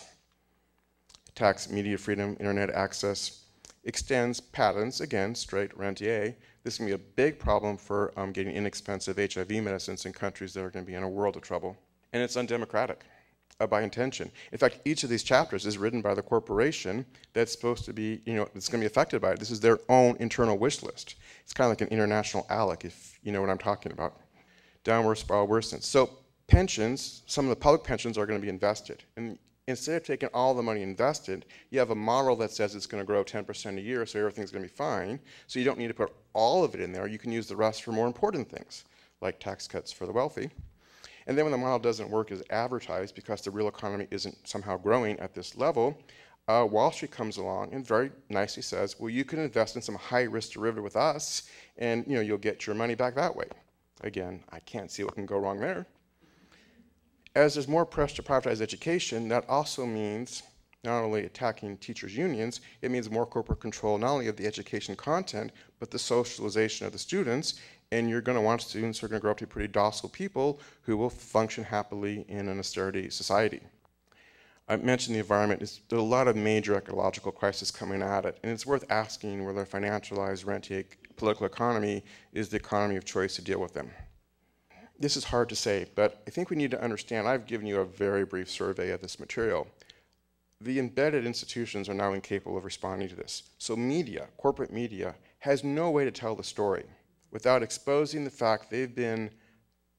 attacks media freedom, internet access, extends patents, again, straight rentier. This can be a big problem for getting inexpensive HIV medicines in countries that are going to be in a world of trouble. And it's undemocratic by intention. In fact, each of these chapters is written by the corporation that's supposed to be, that's going to be affected by it. This is their own internal wish list. It's kind of like an international ALEC, if you know what I'm talking about. Downward spiral worsens. So pensions, some of the public pensions are going to be invested. And instead of taking all the money invested, you have a model that says it's going to grow 10% a year, so everything's going to be fine. So you don't need to put all of it in there. You can use the rest for more important things, like tax cuts for the wealthy. And then when the model doesn't work as advertised because the real economy isn't somehow growing at this level, Wall Street comes along and very nicely says, well, you can invest in some high-risk derivative with us, and you'll get your money back that way. Again, I can't see what can go wrong there. As there's more pressure to privatize education, that also means not only attacking teachers' unions, it means more corporate control not only of the education content, but the socialization of the students. And you're going to want students who are going to grow up to be pretty docile people who will function happily in an austerity society. I mentioned the environment. There's a lot of major ecological crises coming at it, and it's worth asking whether a financialized rentier political economy is the economy of choice to deal with them. This is hard to say, but I think we need to understand, I've given you a very brief survey of this material. The embedded institutions are now incapable of responding to this. So media, corporate media, has no way to tell the story without exposing the fact they've been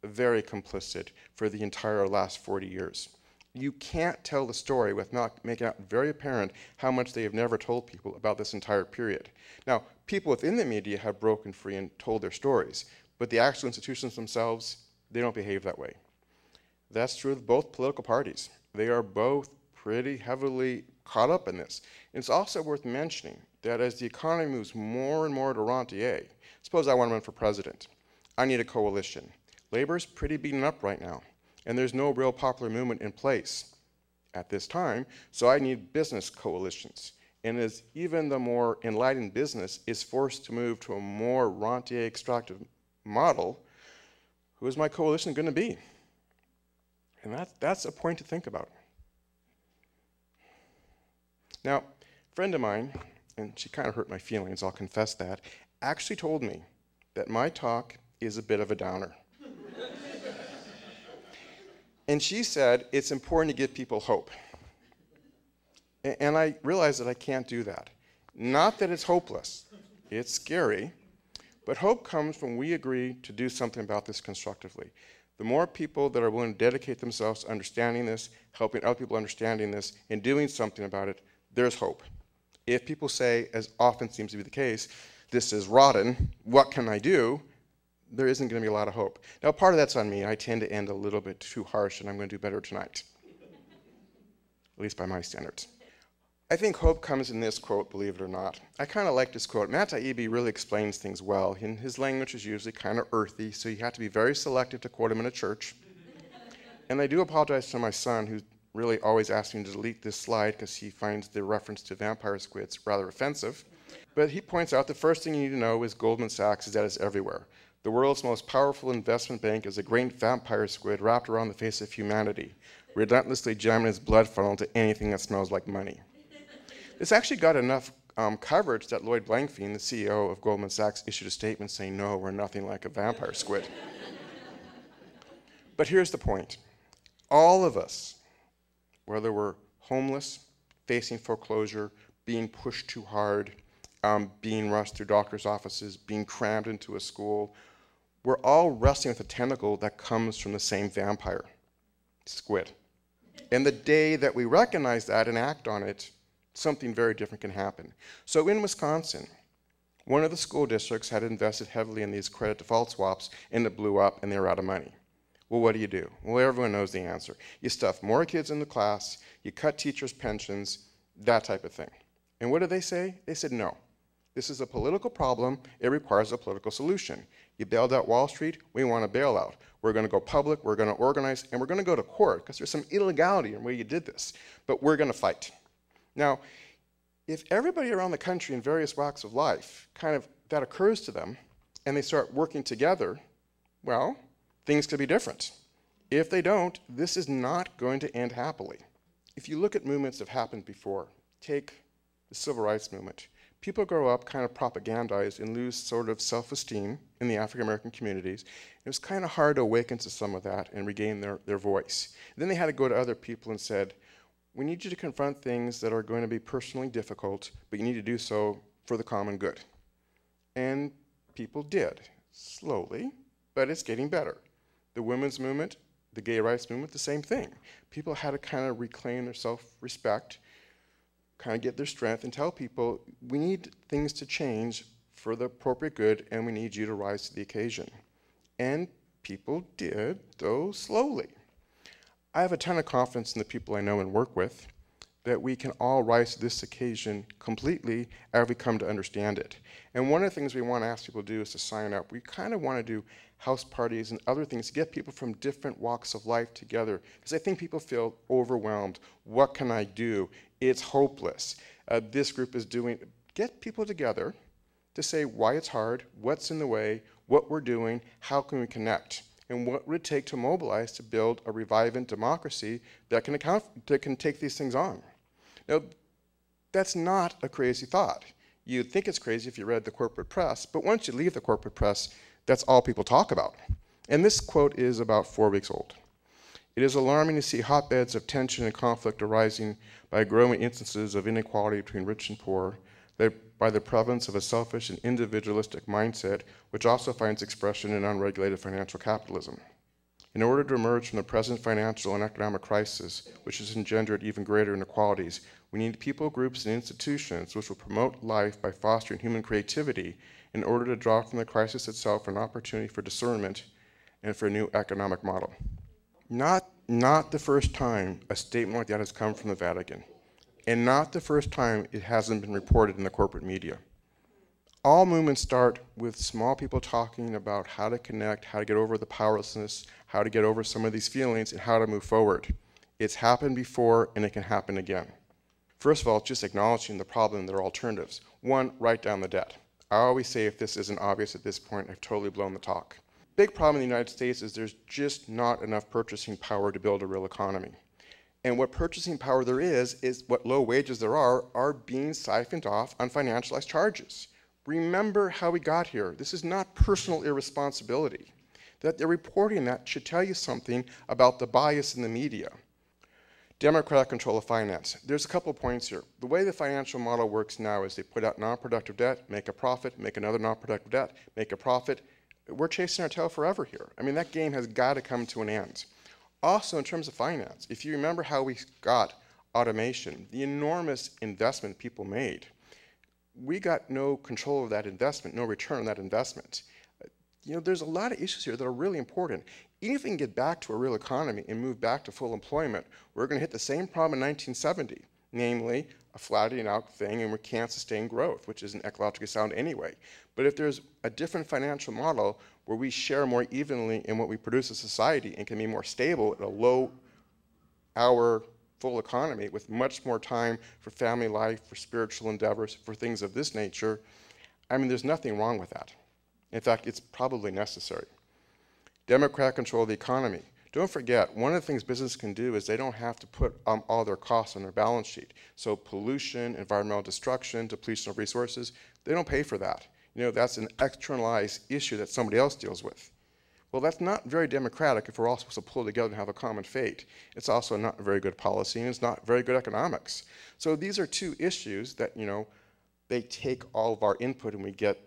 very complicit for the entire last 40 years. You can't tell the story without making it very apparent how much they have never told people about this entire period. Now, people within the media have broken free and told their stories, but the actual institutions themselves, they don't behave that way. That's true of both political parties. They are both pretty heavily caught up in this. And it's also worth mentioning that as the economy moves more and more to rentier, suppose I want to run for president. I need a coalition. Labor's pretty beaten up right now, and there's no real popular movement in place at this time, so I need business coalitions. And as even the more enlightened business is forced to move to a more rentier extractive model, who is my coalition going to be? And that's a point to think about. Now, a friend of mine, and she kind of hurt my feelings, I'll confess that, actually told me that my talk is a bit of a downer. And she said it's important to give people hope. And I realized that I can't do that. Not that it's hopeless. It's scary. But hope comes when we agree to do something about this constructively. The more people that are willing to dedicate themselves to understanding this, helping other people understanding this, and doing something about it, there's hope. If people say, as often seems to be the case, this is rotten, what can I do? There isn't going to be a lot of hope. Now, part of that's on me. I tend to end a little bit too harsh, and I'm going to do better tonight. At least by my standards. I think hope comes in this quote, believe it or not. I kind of like this quote. Matt Taibbi really explains things well, and his language is usually kind of earthy, so you have to be very selective to quote him in a church. And I do apologize to my son, who really always asks me to delete this slide because he finds the reference to vampire squids rather offensive. But he points out the first thing you need to know is Goldman Sachs is that it's everywhere. The world's most powerful investment bank is a great vampire squid wrapped around the face of humanity, relentlessly jamming its blood funnel into anything that smells like money. This actually got enough coverage that Lloyd Blankfein, the CEO of Goldman Sachs, issued a statement saying, no, we're nothing like a vampire squid. But here's the point. All of us, whether we're homeless, facing foreclosure, being pushed too hard, being rushed through doctor's offices, being crammed into a school, we're all wrestling with a tentacle that comes from the same vampire, squid. And the day that we recognize that and act on it, something very different can happen. So in Wisconsin, one of the school districts had invested heavily in these credit default swaps, and it blew up and they were out of money. Well, what do? Well, everyone knows the answer. You stuff more kids in the class, you cut teachers' pensions, that type of thing. And what did they say? They said, no. This is a political problem. It requires a political solution. You bailed out Wall Street. We want a bailout. We're going to go public. We're going to organize. And we're going to go to court because there's some illegality in the way you did this. But we're going to fight. Now, if everybody around the country in various walks of life, that occurs to them, and they start working together, well, things could be different. If they don't, this is not going to end happily. If you look at movements that have happened before, take the civil rights movement. People grow up kind of propagandized and lose sort of self-esteem in the African American communities. It was kind of hard to awaken to some of that and regain their voice. Then they had to go to other people and said, we need you to confront things that are going to be personally difficult, but you need to do so for the common good. And people did, slowly, but it's getting better. The women's movement, the gay rights movement, the same thing. People had to kind of reclaim their self-respect, kind of get their strength, and tell people, we need things to change for the appropriate good, and we need you to rise to the occasion. And people did, though slowly. I have a ton of confidence in the people I know and work with that we can all rise to this occasion completely as we come to understand it. And one of the things we want to ask people to do is to sign up. We kind of want to do house parties and other things to get people from different walks of life together, because I think people feel overwhelmed. What can I do? It's hopeless. This group is doing, get people together to say why it's hard, what's in the way, what we're doing, how can we connect, and what would it take to mobilize to build a revivant democracy that can take these things on. Now, that's not a crazy thought. You'd think it's crazy if you read the corporate press, but once you leave the corporate press, that's all people talk about. And this quote is about 4 weeks old. It is alarming to see hotbeds of tension and conflict arising by growing instances of inequality between rich and poor, by the prevalence of a selfish and individualistic mindset, which also finds expression in unregulated financial capitalism. In order to emerge from the present financial and economic crisis, which has engendered even greater inequalities, we need people, groups, and institutions which will promote life by fostering human creativity in order to draw from the crisis itself an opportunity for discernment and for a new economic model. Not the first time a statement like that has come from the Vatican, and not the first time it hasn't been reported in the corporate media. All movements start with small people talking about how to connect, how to get over the powerlessness, how to get over some of these feelings, and how to move forward. It's happened before, and it can happen again. First of all, just acknowledging the problem and their alternatives. One, write down the debt. I always say if this isn't obvious at this point, I've totally blown the talk. Big problem in the United States is there's just not enough purchasing power to build a real economy. And what purchasing power there is what low wages there are being siphoned off on financialized charges. Remember how we got here. This is not personal irresponsibility. That they're reporting that should tell you something about the bias in the media. Democratic control of finance. There's a couple of points here. The way the financial model works now is they put out non-productive debt, make a profit, make another non-productive debt, make a profit. We're chasing our tail forever here. I mean, that game has got to come to an end. Also, in terms of finance, if you remember how we got automation, the enormous investment people made, we got no control of that investment, no return on that investment. There's a lot of issues here that are really important. Even if we can get back to a real economy and move back to full employment, we're going to hit the same problem in 1970. namely a flattening out thing, and we can't sustain growth, which isn't ecologically sound anyway. But if there's a different financial model where we share more evenly in what we produce as society and can be more stable at a low hour full economy with much more time for family life, for spiritual endeavors, for things of this nature, I mean, there's nothing wrong with that. In fact, it's probably necessary. Democratic control of the economy. Don't forget, one of the things business can do is they don't have to put all their costs on their balance sheet. So pollution, environmental destruction, depletion of resources, they don't pay for that. You know, that's an externalized issue that somebody else deals with. Well, that's not very democratic if we're all supposed to pull together and have a common fate. It's also not very good policy, and it's not very good economics. So these are two issues that, you know, they take all of our input and we get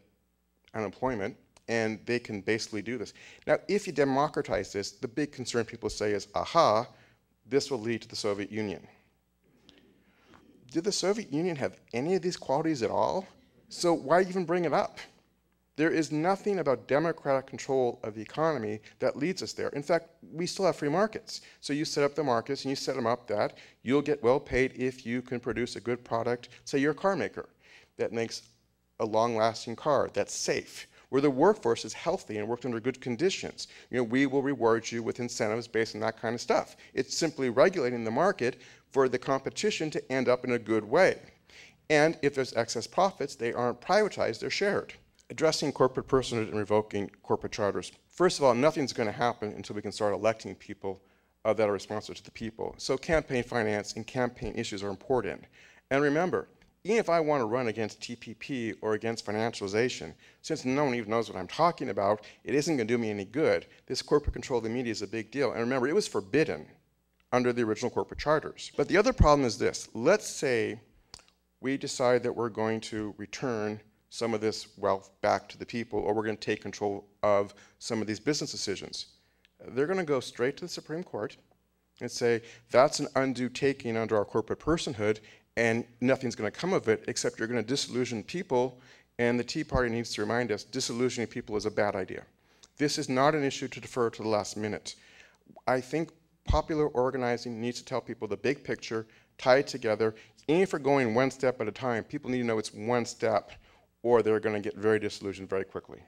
unemployment, and they can basically do this. Now, if you democratize this, the big concern people say is, aha, this will lead to the Soviet Union. Did the Soviet Union have any of these qualities at all? So why even bring it up? There is nothing about democratic control of the economy that leads us there. In fact, we still have free markets. So you set up the markets and you set them up that you'll get well paid if you can produce a good product. Say you're a car maker that makes a long-lasting car that's safe, where the workforce is healthy and worked under good conditions. You know, we will reward you with incentives based on that kind of stuff. It's simply regulating the market for the competition to end up in a good way. And if there's excess profits, they aren't privatized, they're shared. Addressing corporate personhood and revoking corporate charters. First of all, nothing's going to happen until we can start electing people that are responsive to the people. So campaign finance and campaign issues are important. And remember, even if I want to run against T.P.P. or against financialization, since no one even knows what I'm talking about, it isn't going to do me any good. This corporate control of the media is a big deal. And remember, it was forbidden under the original corporate charters. But the other problem is this. Let's say we decide that we're going to return some of this wealth back to the people, or we're going to take control of some of these business decisions. They're going to go straight to the Supreme Court and say, that's an undue taking under our corporate personhood, and nothing's going to come of it except you're going to disillusion people, and the Tea Party needs to remind us disillusioning people is a bad idea. This is not an issue to defer to the last minute. I think popular organizing needs to tell people the big picture, tie it together. Even if we're going one step at a time, people need to know it's one step, or they're going to get very disillusioned very quickly.